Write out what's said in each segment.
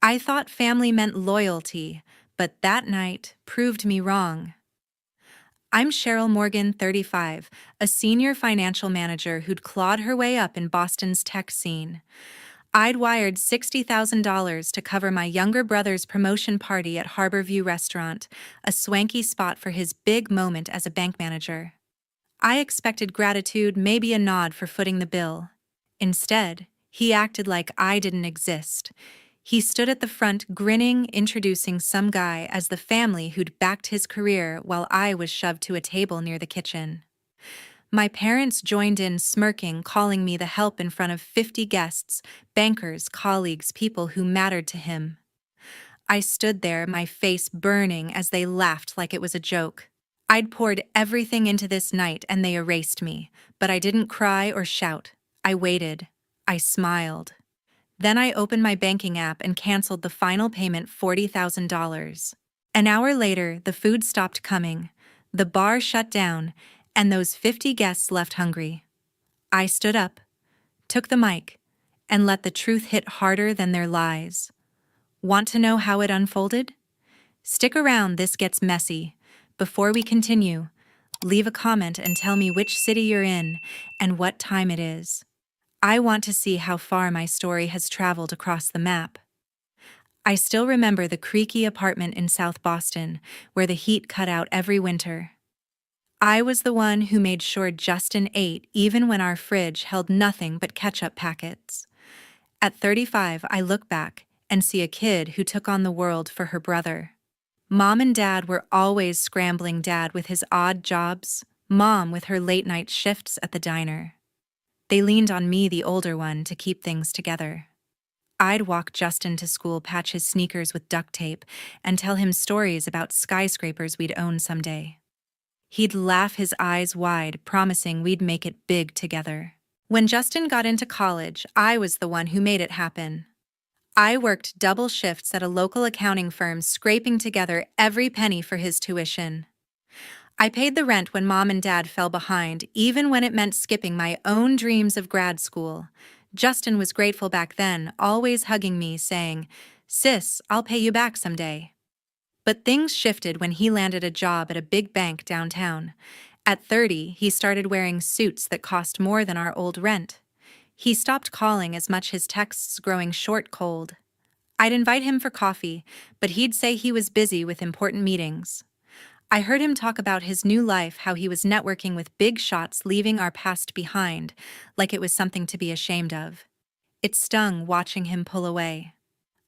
I thought family meant loyalty, but that night proved me wrong. I'm Cheryl Morgan, 35, a senior financial manager who'd clawed her way up in Boston's tech scene. I'd wired $60,000 to cover my younger brother's promotion party at Harborview Restaurant, a swanky spot for his big moment as a bank manager. I expected gratitude, maybe a nod for footing the bill. Instead, he acted like I didn't exist. He stood at the front, grinning, introducing some guy as the family who'd backed his career while I was shoved to a table near the kitchen. My parents joined in, smirking, calling me the help in front of 50 guests, bankers, colleagues, people who mattered to him. I stood there, my face burning as they laughed like it was a joke. I'd poured everything into this night and they erased me, but I didn't cry or shout. I waited. I smiled. Then I opened my banking app and canceled the final payment, $40,000. An hour later, the food stopped coming, the bar shut down, and those 50 guests left hungry. I stood up, took the mic, and let the truth hit harder than their lies. Want to know how it unfolded? Stick around, this gets messy. Before we continue, leave a comment and tell me which city you're in and what time it is. I want to see how far my story has traveled across the map. I still remember the creaky apartment in South Boston, where the heat cut out every winter. I was the one who made sure Justin ate even when our fridge held nothing but ketchup packets. At 35, I look back and see a kid who took on the world for her brother. Mom and Dad were always scrambling, Dad with his odd jobs, Mom with her late-night shifts at the diner. They leaned on me, the older one, to keep things together. I'd walk Justin to school, patch his sneakers with duct tape, and tell him stories about skyscrapers we'd own someday. He'd laugh his eyes wide, promising we'd make it big together. When Justin got into college, I was the one who made it happen. I worked double shifts at a local accounting firm, scraping together every penny for his tuition. I paid the rent when Mom and Dad fell behind, even when it meant skipping my own dreams of grad school. Justin was grateful back then, always hugging me, saying, "Sis, I'll pay you back someday." But things shifted when he landed a job at a big bank downtown. At 30, he started wearing suits that cost more than our old rent. He stopped calling as much, his texts growing short, cold. I'd invite him for coffee, but he'd say he was busy with important meetings. I heard him talk about his new life, how he was networking with big shots, leaving our past behind, like it was something to be ashamed of. It stung watching him pull away.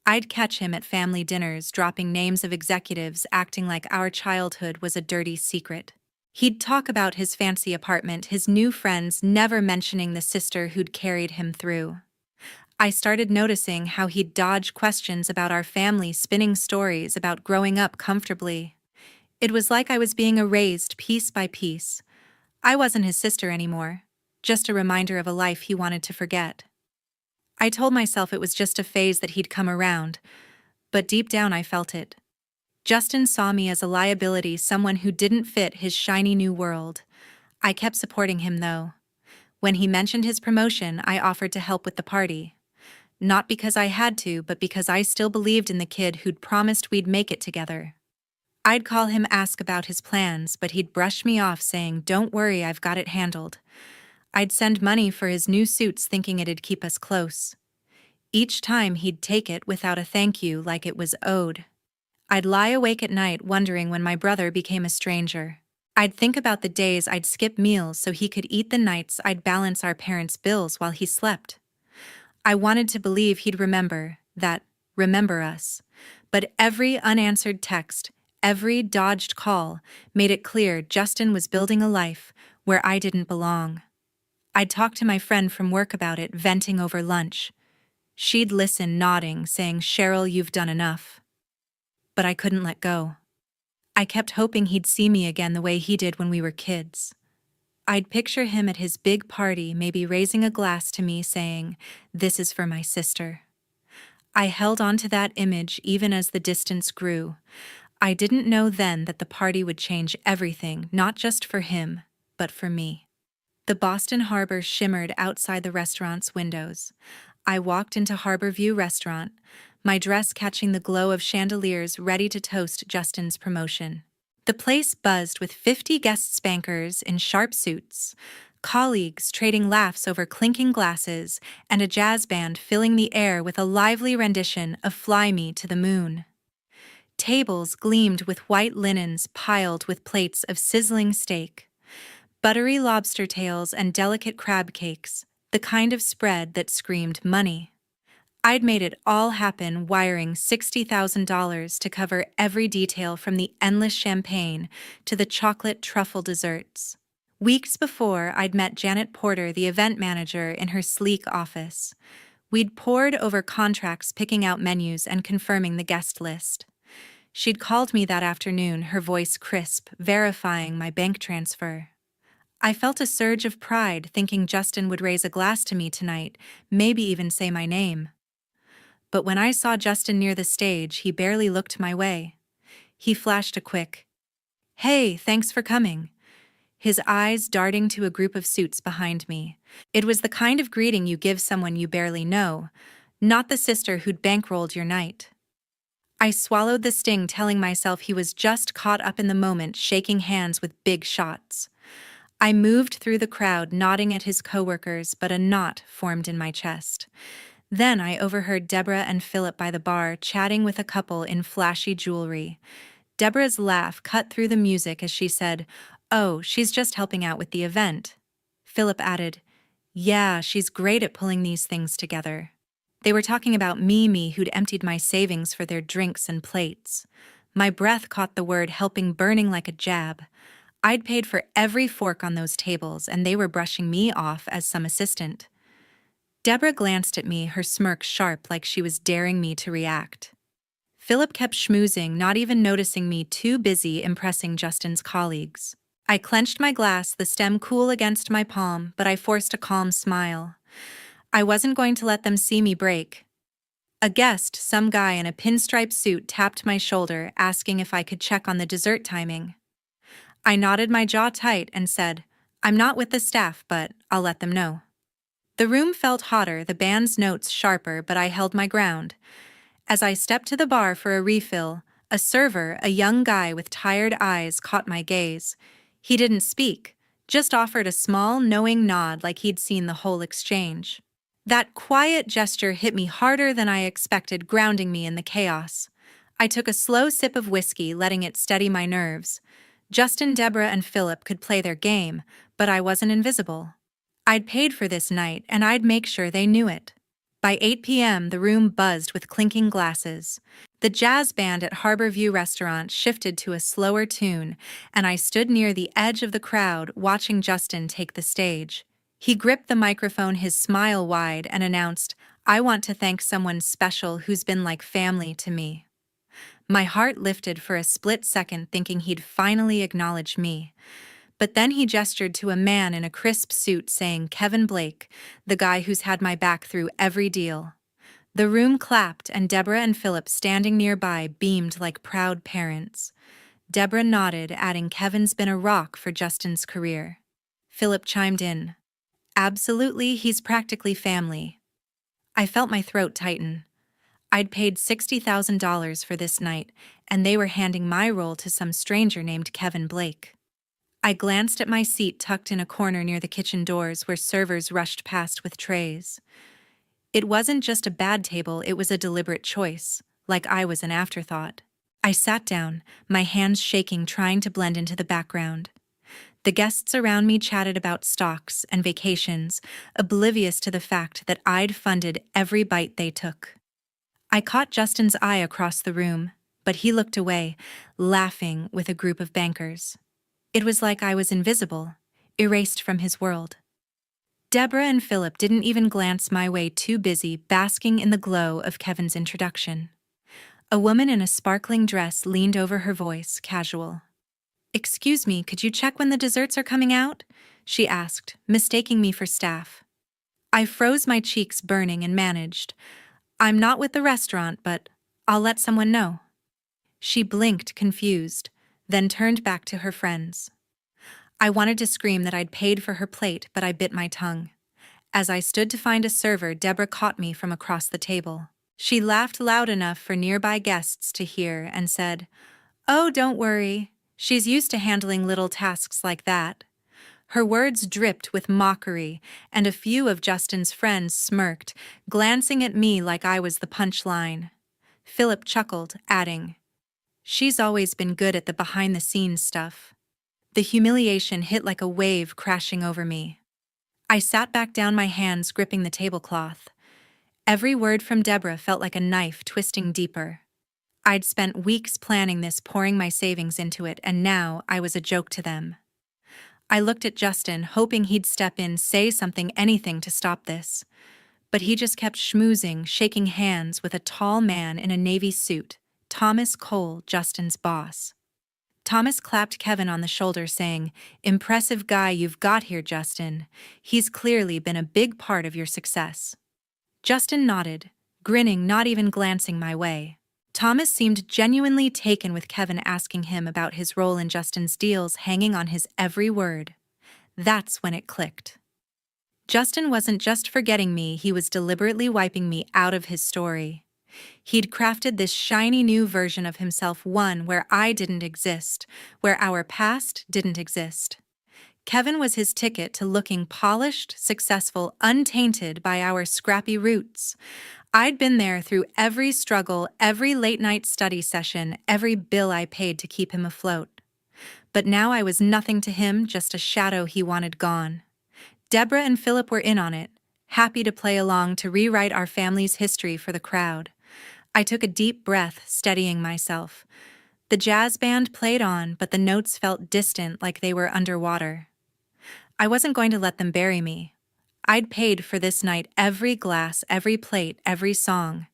I'd catch him at family dinners, dropping names of executives, acting like our childhood was a dirty secret. He'd talk about his fancy apartment, his new friends, never mentioning the sister who'd carried him through. I started noticing how he'd dodge questions about our family, spinning stories about growing up comfortably. It was like I was being erased piece by piece. I wasn't his sister anymore, just a reminder of a life he wanted to forget. I told myself it was just a phase that he'd come around, but deep down I felt it. Justin saw me as a liability, someone who didn't fit his shiny new world. I kept supporting him, though. When he mentioned his promotion, I offered to help with the party. Not because I had to, but because I still believed in the kid who'd promised we'd make it together. I'd call him, ask about his plans, but he'd brush me off, saying, "Don't worry, I've got it handled." I'd send money for his new suits, thinking it'd keep us close. Each time he'd take it without a thank you, like it was owed. I'd lie awake at night wondering when my brother became a stranger. I'd think about the days I'd skip meals so he could eat, the nights I'd balance our parents' bills while he slept. I wanted to believe he'd remember us. But every unanswered text, every dodged call made it clear Justin was building a life where I didn't belong. I'd talk to my friend from work about it, venting over lunch. She'd listen, nodding, saying, "Cheryl, you've done enough." But I couldn't let go. I kept hoping he'd see me again the way he did when we were kids. I'd picture him at his big party, maybe raising a glass to me, saying, "This is for my sister." I held on to that image even as the distance grew. I didn't know then that the party would change everything, not just for him, but for me. The Boston Harbor shimmered outside the restaurant's windows. I walked into Harborview Restaurant, my dress catching the glow of chandeliers ready to toast Justin's promotion. The place buzzed with 50 guest spankers in sharp suits, colleagues trading laughs over clinking glasses, and a jazz band filling the air with a lively rendition of Fly Me to the Moon. Tables gleamed with white linens piled with plates of sizzling steak, buttery lobster tails, and delicate crab cakes, the kind of spread that screamed money. I'd made it all happen, wiring $60,000 to cover every detail from the endless champagne to the chocolate truffle desserts. Weeks before, I'd met Janet Porter, the event manager, in her sleek office. We'd pored over contracts, picking out menus and confirming the guest list. She'd called me that afternoon, her voice crisp, verifying my bank transfer. I felt a surge of pride, thinking Justin would raise a glass to me tonight, maybe even say my name. But when I saw Justin near the stage, he barely looked my way. He flashed a quick, "Hey, thanks for coming," his eyes darting to a group of suits behind me. It was the kind of greeting you give someone you barely know, not the sister who'd bankrolled your night. I swallowed the sting, telling myself he was just caught up in the moment, shaking hands with big shots. I moved through the crowd, nodding at his coworkers, but a knot formed in my chest. Then I overheard Deborah and Philip by the bar chatting with a couple in flashy jewelry. Deborah's laugh cut through the music as she said, "Oh, she's just helping out with the event." Philip added, "Yeah, she's great at pulling these things together." They were talking about Mimi, who'd emptied my savings for their drinks and plates. My breath caught the word helping burning like a jab. I'd paid for every fork on those tables, and they were brushing me off as some assistant. Deborah glanced at me, her smirk sharp like she was daring me to react. Philip kept schmoozing, not even noticing me, too busy impressing Justin's colleagues. I clenched my glass, the stem cool against my palm, but I forced a calm smile. I wasn't going to let them see me break. A guest, some guy in a pinstripe suit, tapped my shoulder, asking if I could check on the dessert timing. I nodded, my jaw tight, and said, "I'm not with the staff, but I'll let them know." The room felt hotter, the band's notes sharper, but I held my ground. As I stepped to the bar for a refill, a server, a young guy with tired eyes, caught my gaze. He didn't speak, just offered a small, knowing nod like he'd seen the whole exchange. That quiet gesture hit me harder than I expected, grounding me in the chaos. I took a slow sip of whiskey, letting it steady my nerves. Justin, Deborah, and Philip could play their game, but I wasn't invisible. I'd paid for this night, and I'd make sure they knew it. By 8 p.m., the room buzzed with clinking glasses. The jazz band at Harbor View Restaurant shifted to a slower tune, and I stood near the edge of the crowd, watching Justin take the stage. He gripped the microphone, his smile wide, and announced, "I want to thank someone special who's been like family to me." My heart lifted for a split second, thinking he'd finally acknowledge me. But then he gestured to a man in a crisp suit, saying, "Kevin Blake, the guy who's had my back through every deal." The room clapped, and Deborah and Philip, standing nearby, beamed like proud parents. Deborah nodded, adding, "Kevin's been a rock for Justin's career." Philip chimed in, "Absolutely, he's practically family." I felt my throat tighten. I'd paid $60,000 for this night, and they were handing my role to some stranger named Kevin Blake. I glanced at my seat, tucked in a corner near the kitchen doors, where servers rushed past with trays. It wasn't just a bad table, it was a deliberate choice, like I was an afterthought. I sat down, my hands shaking, trying to blend into the background. The guests around me chatted about stocks and vacations, oblivious to the fact that I'd funded every bite they took. I caught Justin's eye across the room, but he looked away, laughing with a group of bankers. It was like I was invisible, erased from his world. Deborah and Philip didn't even glance my way, too busy basking in the glow of Kevin's introduction. A woman in a sparkling dress leaned over, her voice casual. "Excuse me, could you check when the desserts are coming out?" she asked, mistaking me for staff. I froze, my cheeks burning, and managed, "I'm not with the restaurant, but I'll let someone know." She blinked, confused, then turned back to her friends. I wanted to scream that I'd paid for her plate, but I bit my tongue. As I stood to find a server, Deborah caught me from across the table. She laughed loud enough for nearby guests to hear and said, "Oh, don't worry. She's used to handling little tasks like that." Her words dripped with mockery, and a few of Justin's friends smirked, glancing at me like I was the punchline. Philip chuckled, adding, "She's always been good at the behind-the-scenes stuff." The humiliation hit like a wave crashing over me. I sat back down, my hands gripping the tablecloth. Every word from Deborah felt like a knife twisting deeper. I'd spent weeks planning this, pouring my savings into it, and now I was a joke to them. I looked at Justin, hoping he'd step in, say something, anything to stop this. But he just kept schmoozing, shaking hands with a tall man in a navy suit, Thomas Cole, Justin's boss. Thomas clapped Kevin on the shoulder, saying, "Impressive guy you've got here, Justin. He's clearly been a big part of your success." Justin nodded, grinning, not even glancing my way. Thomas seemed genuinely taken with Kevin asking him about his role in Justin's deals, hanging on his every word. That's when it clicked. Justin wasn't just forgetting me, he was deliberately wiping me out of his story. He'd crafted this shiny new version of himself, one where I didn't exist, where our past didn't exist. Kevin was his ticket to looking polished, successful, untainted by our scrappy roots. I'd been there through every struggle, every late-night study session, every bill I paid to keep him afloat. But now I was nothing to him, just a shadow he wanted gone. Deborah and Philip were in on it, happy to play along, to rewrite our family's history for the crowd. I took a deep breath, steadying myself. The jazz band played on, but the notes felt distant, like they were underwater. I wasn't going to let them bury me. I'd paid for this night, every glass, every plate, every song.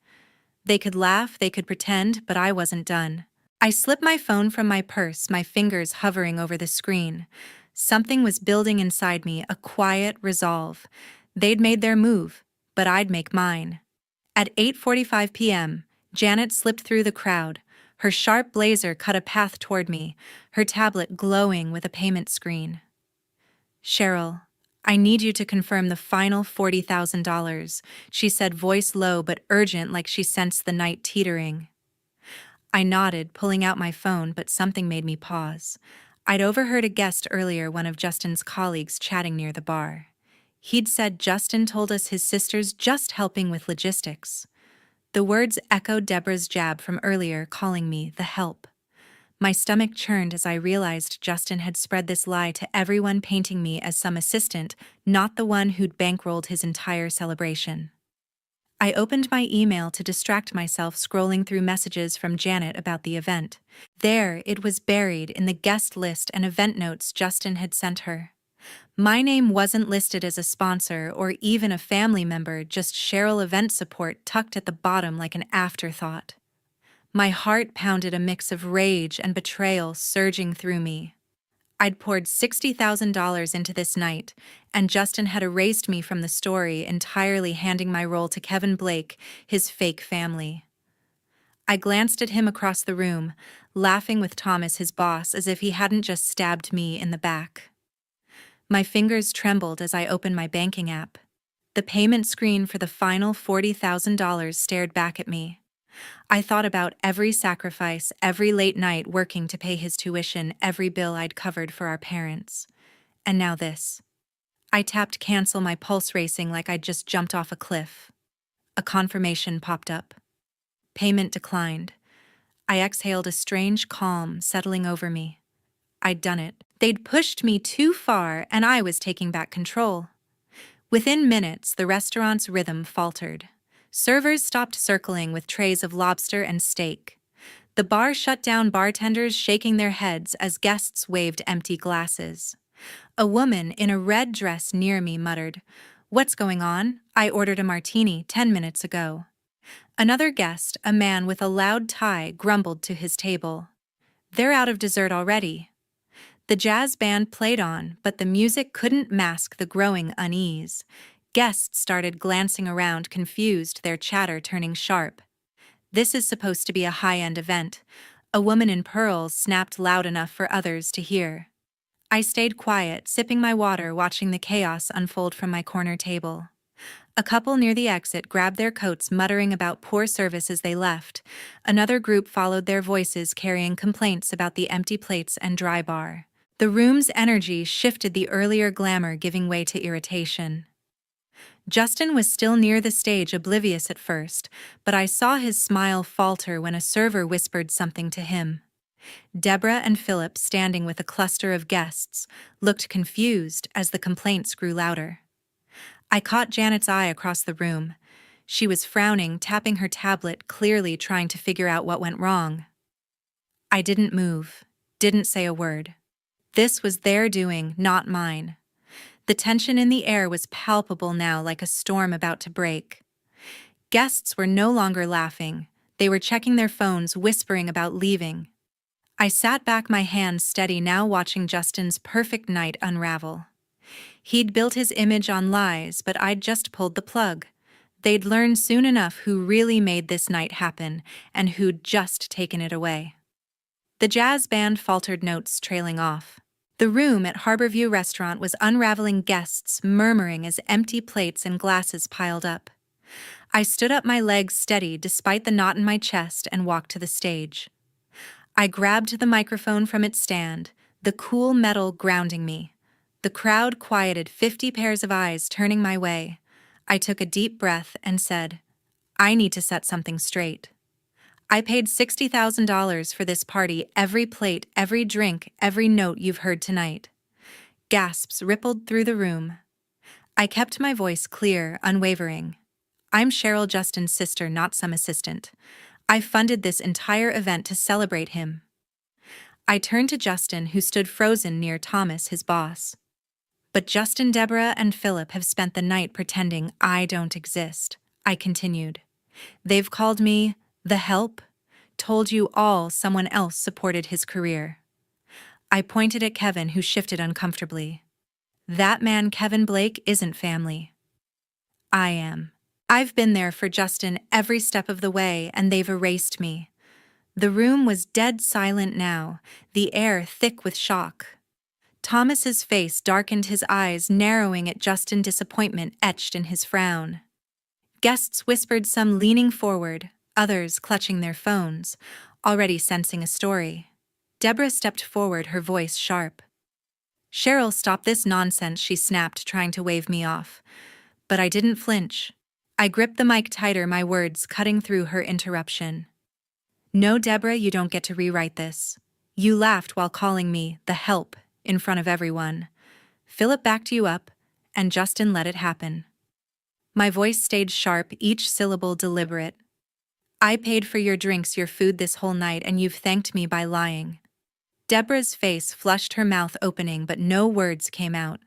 They could laugh, they could pretend, but I wasn't done. I slipped my phone from my purse, my fingers hovering over the screen. Something was building inside me, a quiet resolve. They'd made their move, but I'd make mine. At 8:45 p.m., Janet slipped through the crowd. Her sharp blazer cut a path toward me, her tablet glowing with a payment screen. "Cheryl, I need you to confirm the final $40,000, she said, voice low but urgent, like she sensed the night teetering. I nodded, pulling out my phone, but something made me pause. I'd overheard a guest earlier, one of Justin's colleagues, chatting near the bar. He'd said Justin told us his sister's just helping with logistics. The words echoed Deborah's jab from earlier, calling me the help. My stomach churned as I realized Justin had spread this lie to everyone, painting me as some assistant, not the one who'd bankrolled his entire celebration. I opened my email to distract myself, scrolling through messages from Janet about the event. There, it was buried in the guest list and event notes Justin had sent her. My name wasn't listed as a sponsor or even a family member, just Cheryl Event Support tucked at the bottom like an afterthought. My heart pounded, a mix of rage and betrayal surging through me. I'd poured $60,000 into this night, and Justin had erased me from the story, entirely handing my role to Kevin Blake, his fake family. I glanced at him across the room, laughing with Thomas, his boss, as if he hadn't just stabbed me in the back. My fingers trembled as I opened my banking app. The payment screen for the final $40,000 stared back at me. I thought about every sacrifice, every late night working to pay his tuition, every bill I'd covered for our parents. And now this. I tapped cancel, my pulse racing like I'd just jumped off a cliff. A confirmation popped up. Payment declined. I exhaled, a strange calm settling over me. I'd done it. They'd pushed me too far, and I was taking back control. Within minutes, the restaurant's rhythm faltered. Servers stopped circling with trays of lobster and steak. The bar shut down, bartenders shaking their heads as guests waved empty glasses. A woman in a red dress near me muttered, "What's going on? I ordered a martini 10 minutes ago." Another guest, a man with a loud tie, grumbled to his table, "They're out of dessert already." The jazz band played on, but the music couldn't mask the growing unease. Guests started glancing around, confused, their chatter turning sharp. "This is supposed to be a high-end event," a woman in pearls snapped loud enough for others to hear. I stayed quiet, sipping my water, watching the chaos unfold from my corner table. A couple near the exit grabbed their coats, muttering about poor service as they left. Another group followed their voices, carrying complaints about the empty plates and dry bar. The room's energy shifted, the earlier glamour giving way to irritation. Justin was still near the stage, oblivious at first, but I saw his smile falter when a server whispered something to him. Deborah and Philip, standing with a cluster of guests, looked confused as the complaints grew louder. I caught Janet's eye across the room. She was frowning, tapping her tablet, clearly trying to figure out what went wrong. I didn't move, didn't say a word. This was their doing, not mine. The tension in the air was palpable now, like a storm about to break. Guests were no longer laughing. They were checking their phones, whispering about leaving. I sat back, my hands steady, now watching Justin's perfect night unravel. He'd built his image on lies, but I'd just pulled the plug. They'd learn soon enough who really made this night happen and who'd just taken it away. The jazz band faltered notes, trailing off. The room at Harborview Restaurant was unraveling, guests murmuring as empty plates and glasses piled up. I stood up, my legs steady despite the knot in my chest, and walked to the stage. I grabbed the microphone from its stand, the cool metal grounding me. The crowd quieted, 50 pairs of eyes turning my way. I took a deep breath and said, I need to set something straight. I paid $60,000 for this party, every plate, every drink, every note you've heard tonight. Gasps rippled through the room. I kept my voice clear, unwavering. I'm Cheryl, Justin's sister, not some assistant. I funded this entire event to celebrate him. I turned to Justin, who stood frozen near Thomas, his boss. But Justin, Deborah, and Philip have spent the night pretending I don't exist, I continued. They've called me the help, told you all someone else supported his career. I pointed at Kevin, who shifted uncomfortably. That man, Kevin Blake, isn't family. I am. I've been there for Justin every step of the way, and they've erased me. The room was dead silent now, the air thick with shock. Thomas's face darkened, his eyes narrowing at Justin, disappointment etched in his frown. Guests whispered, some leaning forward, others clutching their phones, already sensing a story. Deborah stepped forward, her voice sharp. Cheryl, stop this nonsense, she snapped, trying to wave me off. But I didn't flinch. I gripped the mic tighter, my words cutting through her interruption. No, Deborah, you don't get to rewrite this. You laughed while calling me the help in front of everyone. Philip backed you up, and Justin let it happen. My voice stayed sharp, each syllable deliberate. I paid for your drinks, your food this whole night, and you've thanked me by lying. Deborah's face flushed, her mouth opening, but no words came out.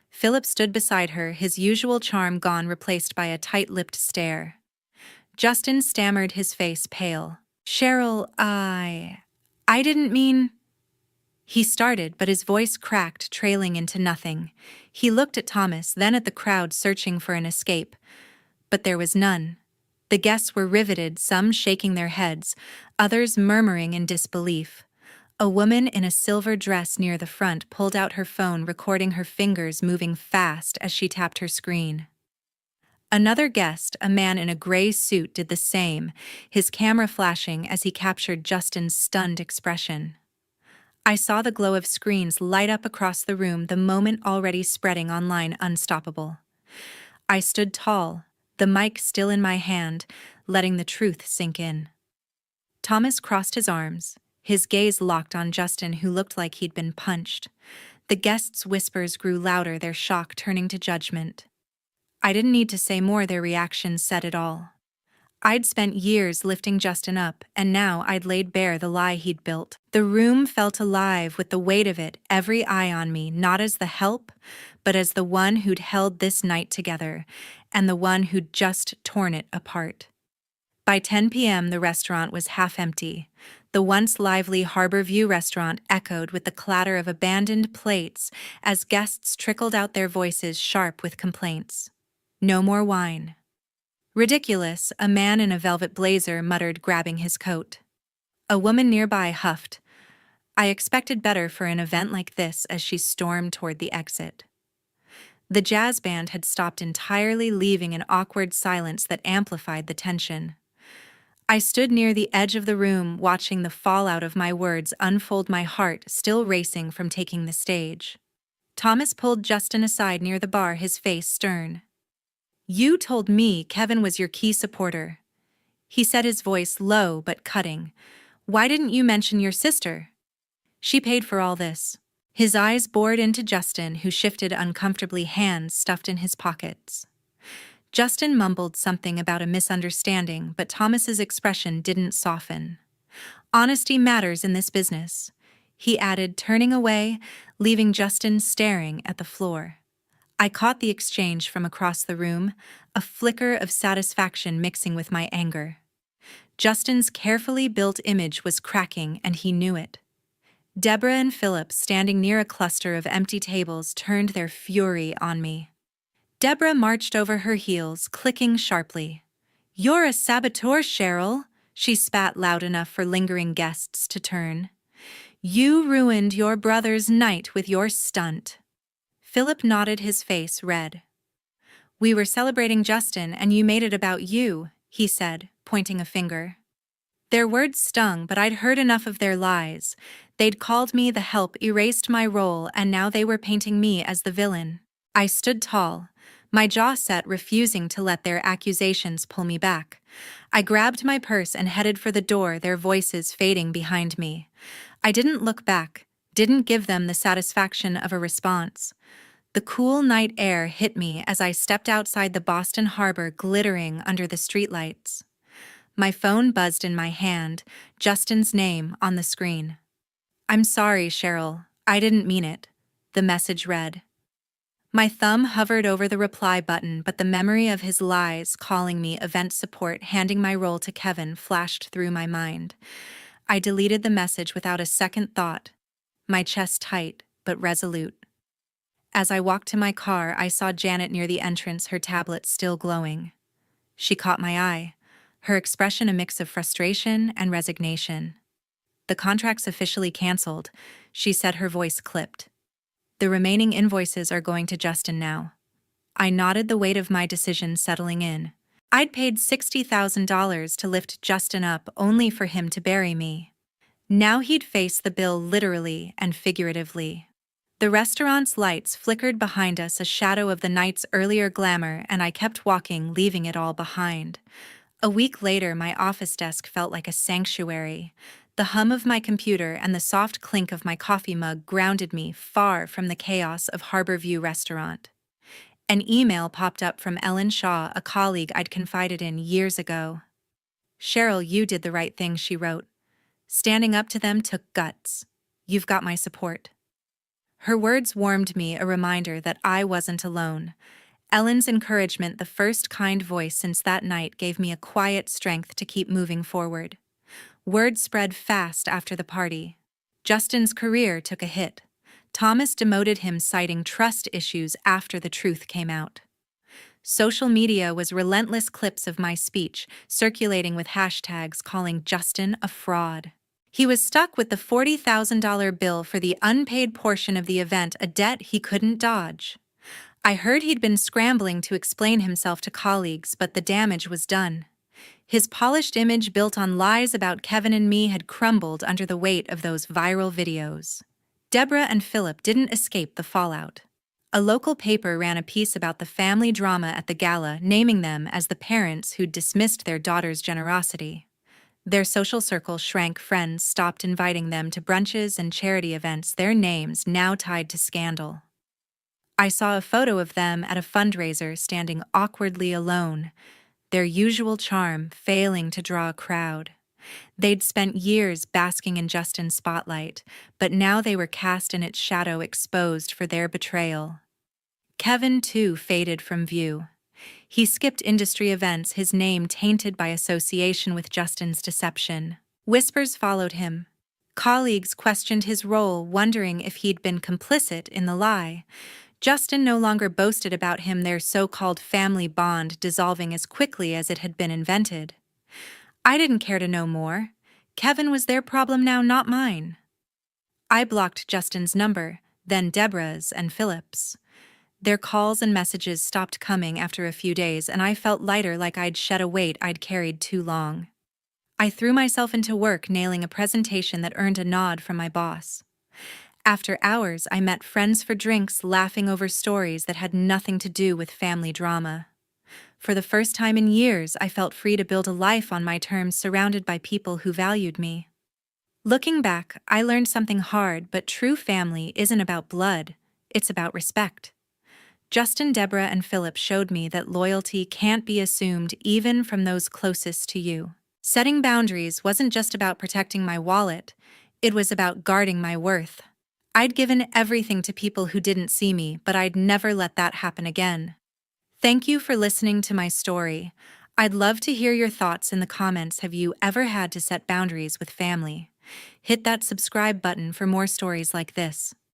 Philip stood beside her, his usual charm gone, replaced by a tight-lipped stare. Justin stammered, his face pale. Cheryl, I didn't mean... He started, but his voice cracked, trailing into nothing. He looked at Thomas, then at the crowd, searching for an escape. But there was none. The guests were riveted, some shaking their heads, others murmuring in disbelief. A woman in a silver dress near the front pulled out her phone, recording, her fingers moving fast as she tapped her screen. Another guest, a man in a gray suit, did the same, his camera flashing as he captured Justin's stunned expression. I saw the glow of screens light up across the room, the moment already spreading online, unstoppable. I stood tall, the mic still in my hand, letting the truth sink in. Thomas crossed his arms, his gaze locked on Justin, who looked like he'd been punched. The guests' whispers grew louder, their shock turning to judgment. I didn't need to say more, their reactions said it all. I'd spent years lifting Justin up, and now I'd laid bare the lie he'd built. The room felt alive with the weight of it, every eye on me, not as the help, but as the one who'd held this night together, and the one who'd just torn it apart. By 10 p.m., the restaurant was half empty. The once lively Harborview Restaurant echoed with the clatter of abandoned plates as guests trickled out, their voices sharp with complaints. No more wine. Ridiculous, a man in a velvet blazer muttered, grabbing his coat. A woman nearby huffed. I expected better for an event like this, as she stormed toward the exit. The jazz band had stopped entirely, leaving an awkward silence that amplified the tension. I stood near the edge of the room, watching the fallout of my words unfold, my heart still racing from taking the stage. Thomas pulled Justin aside near the bar, his face stern. "You told me Kevin was your key supporter," he said, his voice low but cutting. "Why didn't you mention your sister? She paid for all this." His eyes bored into Justin, who shifted uncomfortably, hands stuffed in his pockets. Justin mumbled something about a misunderstanding, but Thomas's expression didn't soften. "Honesty matters in this business," he added, turning away, leaving Justin staring at the floor. I caught the exchange from across the room, a flicker of satisfaction mixing with my anger. Justin's carefully built image was cracking, and he knew it. Deborah and Philip, standing near a cluster of empty tables, turned their fury on me. Deborah marched over her heels, clicking sharply. "You're a saboteur, Cheryl," she spat loud enough for lingering guests to turn. "You ruined your brother's night with your stunt." Philip nodded, his face red. "We were celebrating Justin, and you made it about you," he said, pointing a finger. Their words stung, but I'd heard enough of their lies. They'd called me the help, erased my role, and now they were painting me as the villain. I stood tall, my jaw set, refusing to let their accusations pull me back. I grabbed my purse and headed for the door, their voices fading behind me. I didn't look back, didn't give them the satisfaction of a response. The cool night air hit me as I stepped outside the Boston Harbor, glittering under the streetlights. My phone buzzed in my hand, Justin's name on the screen. "I'm sorry, Cheryl. I didn't mean it," the message read. My thumb hovered over the reply button, but the memory of his lies, calling me event support, handing my role to Kevin, flashed through my mind. I deleted the message without a second thought, my chest tight but resolute. As I walked to my car, I saw Janet near the entrance, her tablet still glowing. She caught my eye, her expression a mix of frustration and resignation. "The contract's officially canceled," she said, her voice clipped. "The remaining invoices are going to Justin now." I nodded, the weight of my decision settling in. I'd paid $60,000 to lift Justin up, only for him to bury me. Now he'd face the bill literally and figuratively. The restaurant's lights flickered behind us, a shadow of the night's earlier glamour, and I kept walking, leaving it all behind. A week later, my office desk felt like a sanctuary. The hum of my computer and the soft clink of my coffee mug grounded me, far from the chaos of Harborview Restaurant. An email popped up from Ellen Shaw, a colleague I'd confided in years ago. "Cheryl, you did the right thing," she wrote. "Standing up to them took guts. You've got my support." Her words warmed me, a reminder that I wasn't alone. Ellen's encouragement, the first kind voice since that night, gave me a quiet strength to keep moving forward. Word spread fast after the party. Justin's career took a hit. Thomas demoted him, citing trust issues after the truth came out. Social media was relentless, clips of my speech circulating with hashtags calling Justin a fraud. He was stuck with the $40,000 bill for the unpaid portion of the event, a debt he couldn't dodge. I heard he'd been scrambling to explain himself to colleagues, but the damage was done. His polished image, built on lies about Kevin and me, had crumbled under the weight of those viral videos. Deborah and Philip didn't escape the fallout. A local paper ran a piece about the family drama at the gala, naming them as the parents who'd dismissed their daughter's generosity. Their social circle shrank, friends stopped inviting them to brunches and charity events, their names now tied to scandal. I saw a photo of them at a fundraiser, standing awkwardly alone, their usual charm failing to draw a crowd. They'd spent years basking in Justin's spotlight, but now they were cast in its shadow, exposed for their betrayal. Kevin, too, faded from view. He skipped industry events, his name tainted by association with Justin's deception. Whispers followed him. Colleagues questioned his role, wondering if he'd been complicit in the lie. Justin no longer boasted about him, their so-called family bond dissolving as quickly as it had been invented. I didn't care to know more. Kevin was their problem now, not mine. I blocked Justin's number, then Deborah's and Philip's. Their calls and messages stopped coming after a few days, and I felt lighter, like I'd shed a weight I'd carried too long. I threw myself into work, nailing a presentation that earned a nod from my boss. After hours, I met friends for drinks, laughing over stories that had nothing to do with family drama. For the first time in years, I felt free to build a life on my terms, surrounded by people who valued me. Looking back, I learned something hard, but true family isn't about blood, it's about respect. Justin, Deborah, and Philip showed me that loyalty can't be assumed even from those closest to you. Setting boundaries wasn't just about protecting my wallet, it was about guarding my worth. I'd given everything to people who didn't see me, but I'd never let that happen again. Thank you for listening to my story. I'd love to hear your thoughts in the comments. Have you ever had to set boundaries with family? Hit that subscribe button for more stories like this.